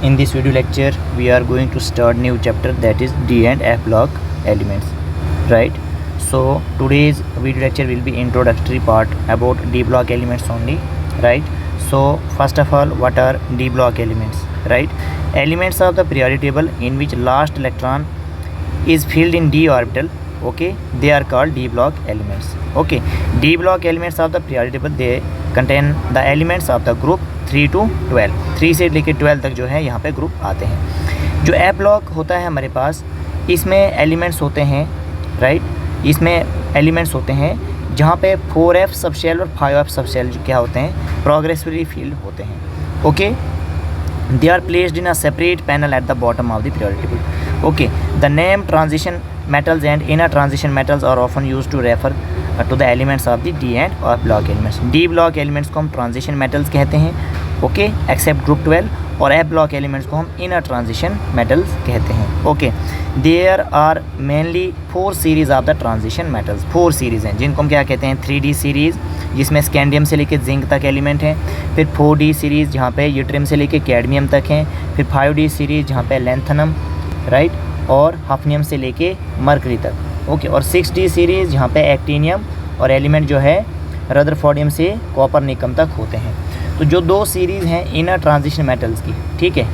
In this video lecture we are going to start new chapter, that is D and F block elements, right? So today's video lecture will be introductory part about D block elements only, right? So first of all, what are D block elements, right? Elements of the periodic table in which last electron is filled in d orbital, okay, they are called D block elements. Okay, D block elements of the periodic table, they contain the elements of the group 3 to 12, 3 से लेकर 12 तक जो है यहाँ पे group आते हैं. जो F ब्लॉक होता है हमारे पास, इसमें एलिमेंट्स होते हैं, राइट? इसमें एलिमेंट्स होते हैं जहाँ पे 4F सबशेल और 5F सबशेल क्या होते हैं, प्रोग्रेसिवली फील्ड होते हैं. Okay, they are placed in a separate panel at the bottom of the periodic table. Okay, the name transition metals and inner transition metals are often used to refer to the elements of the D and F block elements. D block elements को हम transition metals कहते हैं, okay, accept group 12, और F block elements को हम inner transition metals कहते हैं. Okay, there are mainly 4 series of the transition metals. 4 series हैं जिनको हम क्या कहते हैं, 3D सीरीज़ जिसमें स्कैंडियम से लेकर जिंक तक एलिमेंट हैं, फिर 4D सीरीज़ जहाँ पे यूट्रियम से लेकर कैडमियम तक हैं, फिर 5D सीरीज़ जहाँ पे लैंथनम, राइट, और हफनियम से लेके मरकरी तक. ओके, और 6D सीरीज़ जहाँ पे एक्टिनियम और एलिमेंट जो है रदरफोर्डियम से कॉपर निकम तक होते हैं. तो जो 2 सीरीज़ हैं इनर ट्रांजिशन मेटल्स की, ठीक है,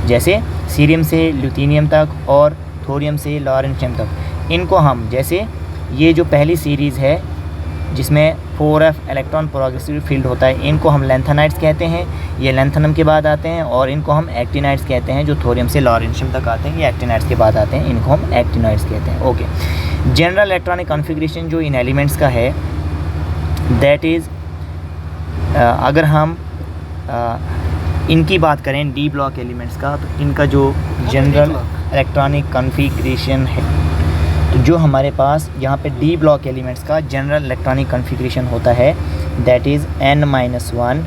जैसे सीरियम से ल्यूटीनियम तक और थोरियम से लॉरेंशियम तक, इनको हम, जैसे ये जो पहली सीरीज़ है जिसमें 4F इलेक्ट्रॉन प्रोग्रेसिव फील्ड होता है, इनको हम लैंथेनाइड्स कहते हैं. ये लैंथनम के बाद आते हैं, और इनको हम एक्टिनाइड्स कहते हैं. जो थोरियम से लॉरेंशियम तक आते हैं ये एक्टिनाइड्स के बाद आते हैं, इनको हम एक्टिनाइड्स कहते हैं. ओके, जनरल इलेक्ट्रॉनिक कॉन्फ़िगरेशन जो इन एलिमेंट्स का है, दैट इज़ अगर हम इनकी बात करें डी ब्लॉक एलिमेंट्स का, तो इनका जो जनरल इलेक्ट्रॉनिक कॉन्फ़िगरेशन है, तो जो हमारे पास यहाँ पे डी ब्लॉक एलिमेंट्स का जनरल इलेक्ट्रॉनिक कॉन्फ़िगरेशन होता है, दैट इज़ n-1.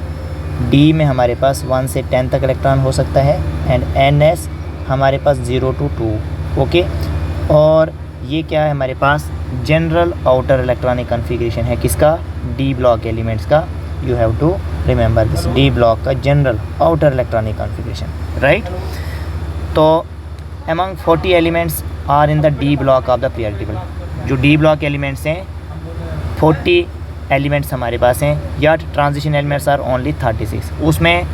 डी में हमारे पास 1 से 10 तक इलेक्ट्रॉन हो सकता है, एंड ns हमारे पास 0 to 2. ओके, और ये क्या है, हमारे पास जनरल आउटर इलेक्ट्रॉनिक कॉन्फ़िगरेशन है किसका, डी ब्लॉक एलिमेंट्स का. You have to remember this, d block का general outer electronic configuration, right. तो among 40 elements are in the d block of the periodic table. जो डी ब्लॉक एलिमेंट्स हैं 40 elements हमारे पास हैं, या ट्रांजिशन एलिमेंट्स आर ओनली 36. उसमें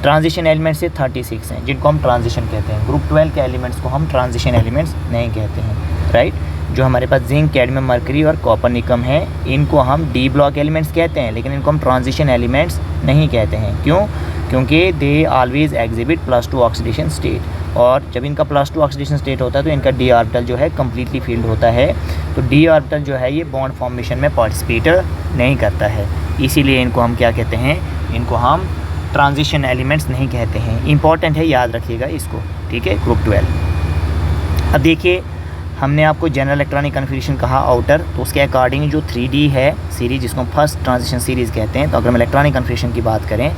transition elements से 36 हैं जिनको हम ट्रांजिशन कहते हैं. ग्रुप 12 के एलिमेंट्स को हम ट्रांजिशन एलिमेंट्स नहीं कहते हैं, राइट. जो हमारे पास जिंक, कैडमियम, मरकरी और कॉपर निकम है, इनको हम डी ब्लॉक एलिमेंट्स कहते हैं, लेकिन इनको हम ट्रांजिशन एलिमेंट्स नहीं कहते हैं. क्यों? क्योंकि they always exhibit +2 oxidation state, और जब इनका +2 ऑक्सीडेशन स्टेट होता है तो इनका डी ऑर्बिटल जो है कम्प्लीटली फील्ड होता है. तो डी ऑर्बिटल जो है ये बॉन्ड फॉर्मेशन में पार्टिसिपेट नहीं करता है, इसीलिए इनको हम क्या कहते हैं, इनको हम ट्रांजिशन एलिमेंट्स नहीं कहते हैं. इंपॉर्टेंट है, याद रखिएगा इसको, ठीक है. ग्रुप 12. अब देखिए, हमने आपको जनरल इलेक्ट्रॉनिक कॉन्फ़िगरेशन कहा आउटर, तो उसके अकॉर्डिंग जो 3D है सीरीज़, जिसको हम फर्स्ट ट्रांजिशन सीरीज़ कहते हैं, तो अगर हम इलेक्ट्रॉनिक कॉन्फ़िगरेशन की बात करें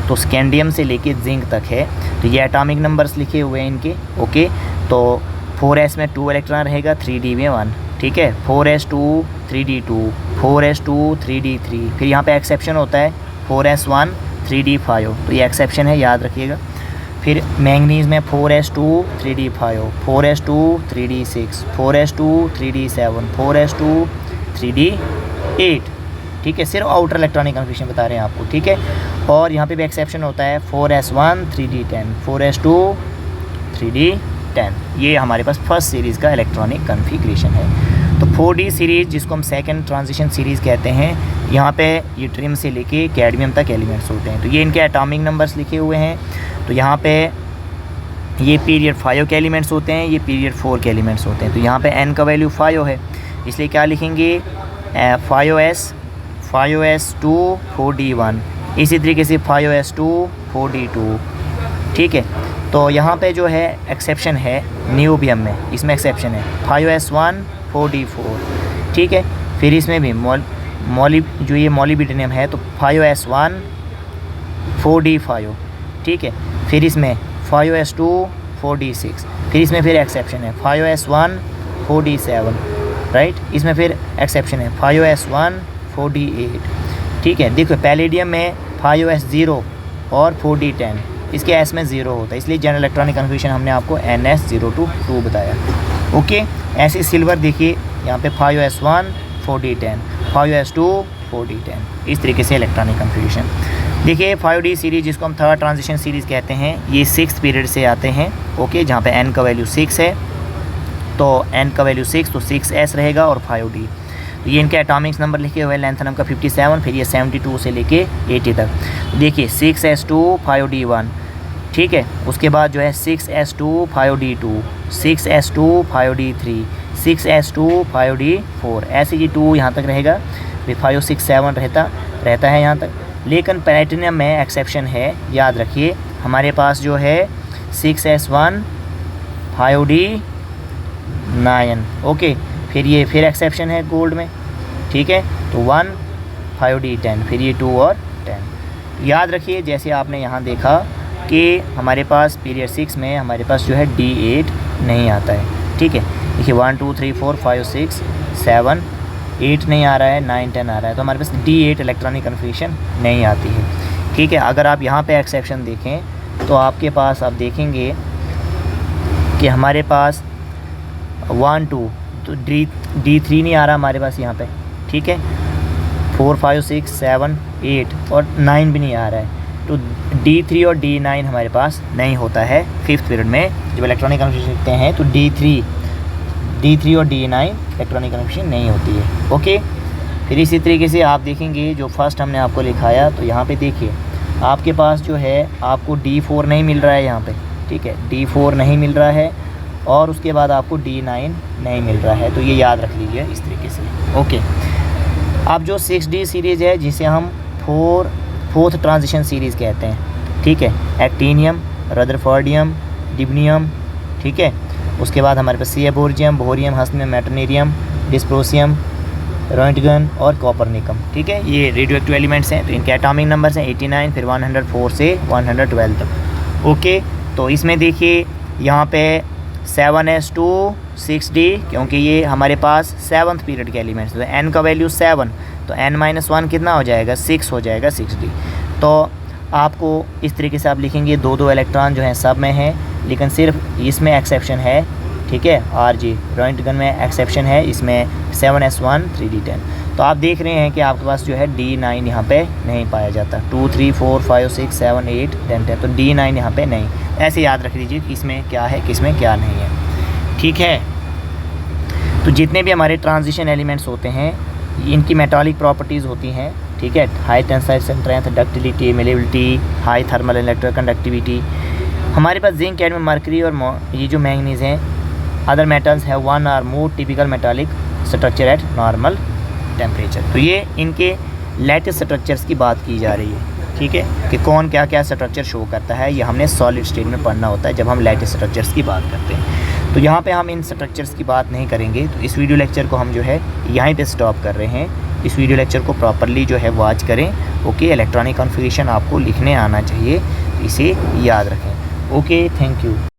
तो स्कैंडियम से लेके जिंक तक है. तो ये एटॉमिक नंबर्स लिखे हुए हैं इनके. ओके, तो 4s में 2 इलेक्ट्रॉन रहेगा, 3D में 1, ठीक है. 4s2 3d2, 4s2 3d3. फिर यहाँ पे एक्सेप्शन होता है 4s1 3d5, तो ये एक्सेप्शन है, याद रखिएगा. फिर मैंगनीज़ में 4s2 3d5, 4s2 3d6, 4s2 3d7, 4s2 3d8, ठीक है. सिर्फ आउटर इलेक्ट्रॉनिक कॉन्फ़िगरेशन बता रहे हैं आपको, ठीक है. और यहाँ पे भी एक्सेप्शन होता है 4s1 3d10, 4s2 3d10. ये हमारे पास फर्स्ट सीरीज़ का इलेक्ट्रॉनिक कॉन्फ़िगरेशन है. तो 4D सीरीज़ जिसको हम सेकंड ट्रांजिशन सीरीज़ कहते हैं, यहाँ पे यूट्रियम से लेके कैडमियम तक एलिमेंट्स होते हैं. तो ये इनके एटॉमिक नंबर्स लिखे हुए हैं. तो यहाँ पे ये पीरियड 5 के एलिमेंट्स होते हैं, ये पीरियड 4 के एलिमेंट्स होते हैं. तो यहाँ पे n का वैल्यू 5 है, इसलिए क्या लिखेंगे, 5s2 4d1. इसी तरीके से 5s2 4d2, ठीक है. तो यहाँ पे जो है एक्सेप्शन है नियोबियम में, इसमें एक्सेप्शन है 5s1 4d4, ठीक है. फिर इसमें भी जो ये मोलिब्डेनम है, तो 5s1 4d5, ठीक है. फिर इसमें 5s2 4d6, फिर इसमें फिर एक्सेप्शन है 5s1 4d7, राइट. इसमें फिर एक्सेप्शन है 5s1 4d8, ठीक है. देखो पैलेडियम में 5s0 और 4d10, इसके एस में 0 होता है, इसलिए जनरल इलेक्ट्रॉनिक कन्फिग्रेशन हमने आपको NS022 बताया। ओके, ऐसे सिल्वर देखिए यहाँ पे 5s1 4d10, 5s2 4d10, इस तरीके से इलेक्ट्रॉनिक कन्फिग्रेशन। देखिए 5D सीरीज़ जिसको हम थर्ड ट्रांजिशन सीरीज़ कहते हैं, ये 6th पीरियड से आते हैं। ओके, जहाँ पे n का वैल्यू 6 है, तो n का वैल्यू 6 तो 6s रहेगा और 5D। तो ये इनके एटॉमिक्स नंबर लिखे हुए हैं, लैंथनम का 57, फिर ये 72 से लेके 80 तक। देखिए 6s2 5d1, ठीक है, उसके बाद जो है 6s2 5d2, 6s2 5d3, 6s2 5d4, ऐसे ही 2 यहाँ तक रहेगा, फिर 5 6 7 रहता है यहाँ तक। लेकिन प्लैटिनम में एक्सेप्शन है, याद रखिए, हमारे पास जो है 6s1 5d9। ओके, फिर ये फिर एक्सेप्शन है गोल्ड में, ठीक है, तो 1 5d10, फिर ये 2 और 10। याद रखिए जैसे आपने यहाँ देखा कि हमारे पास पीरियड 6 में हमारे पास जो है D8 नहीं आता है, ठीक है। देखिए 1 2 3 4 5 6 7 8 नहीं आ रहा है, 9 10 आ रहा है, तो हमारे पास D8 इलेक्ट्रॉनिक कन्फिग्रेशन नहीं आती है, ठीक है। अगर आप यहाँ पे एक्सेप्शन देखें तो आपके पास आप देखेंगे कि हमारे पास 1 2 तो D3 नहीं आ रहा हमारे पास यहाँ पे, ठीक है, 4 5 6 7 8 और 9 भी नहीं आ रहा है, तो D3 और D9 हमारे पास नहीं होता है 5th पीरियड में जब इलेक्ट्रॉनिक कन्फिग्रेशन लिखते हैं, तो D3 और D9 इलेक्ट्रॉनिक कन्फिग्रेशन नहीं होती है। ओके, फिर इसी तरीके से आप देखेंगे जो फर्स्ट हमने आपको लिखाया, तो यहाँ पे देखिए आपके पास जो है आपको D4 नहीं मिल रहा है यहाँ पे, ठीक है, D4 नहीं मिल रहा है, और उसके बाद आपको D9 नहीं मिल रहा है, तो ये याद रख लीजिए इस तरीके से। ओके, अब जो 6D सीरीज़ है जिसे हम 4th ट्रांजिशन सीरीज़ कहते हैं, ठीक है, एक्टीनियम, रदरफोर्डियम, डिब्नियम, ठीक है, उसके बाद हमारे पास सिएबोर्जियम, बोरियम, हस्मियम, मेटनेरियम, डिस्प्रोसियम, रोंटगन और कॉपरनिकम, ठीक है, ये रेडियो एक्टिव एलिमेंट्स हैं। तो इनके एटॉमिक नंबर्स हैं 89, फिर 104 से 112 तक। ओके, तो इसमें देखिए यहाँ पे 7s2 6d, क्योंकि ये हमारे पास 7th पीरियड के एलिमेंट्स, तो n का वैल्यू 7, तो n-1 कितना हो जाएगा, 6 हो जाएगा, 6d। तो आपको इस तरीके से आप लिखेंगे 2 इलेक्ट्रॉन जो हैं सब में हैं, लेकिन सिर्फ इसमें एक्सेप्शन है, ठीक है, RG रोंटगन में एक्सेप्शन है, इसमें 7s1 3d10। तो आप देख रहे हैं कि आपके पास जो है D9 यहाँ पे नहीं पाया जाता, 2 3 4 5 6 7 8 10, तो D9 यहाँ पे नहीं। ऐसे याद रख लीजिए किसमें क्या है किसमें क्या नहीं है, ठीक है। तो जितने भी हमारे ट्रांजिशन एलिमेंट्स होते हैं इनकी मेटालिक प्रॉपर्टीज़ होती हैं, ठीक है, high tensile strength, ductility, malleability, high thermal electrical conductivity. हमारे पास जिंक, कैडमियम, मर्करी और ये जो मैंगनीज हैं, अदर मेटल्स है 1 और more typical metallic structure at normal temperature. तो ये इनके लेटेस्ट स्ट्रक्चर्स की बात की जा रही है, ठीक है, कि कौन क्या क्या स्ट्रक्चर शो करता है, ये हमने सॉलिड स्टेट में पढ़ना होता है जब हम लेटेस्ट स्ट्रक्चर्स की बात करते हैं। तो यहाँ पे हम इन स्ट्रक्चर्स की बात नहीं करेंगे, तो इस वीडियो लेक्चर को हम जो है यहीं पे स्टॉप कर रहे हैं। इस वीडियो लेक्चर को प्रॉपरली जो है वॉच करें। ओके, इलेक्ट्रॉनिक कॉन्फ़िगरेशन आपको लिखने आना चाहिए, इसे याद रखें। Okay, thank you.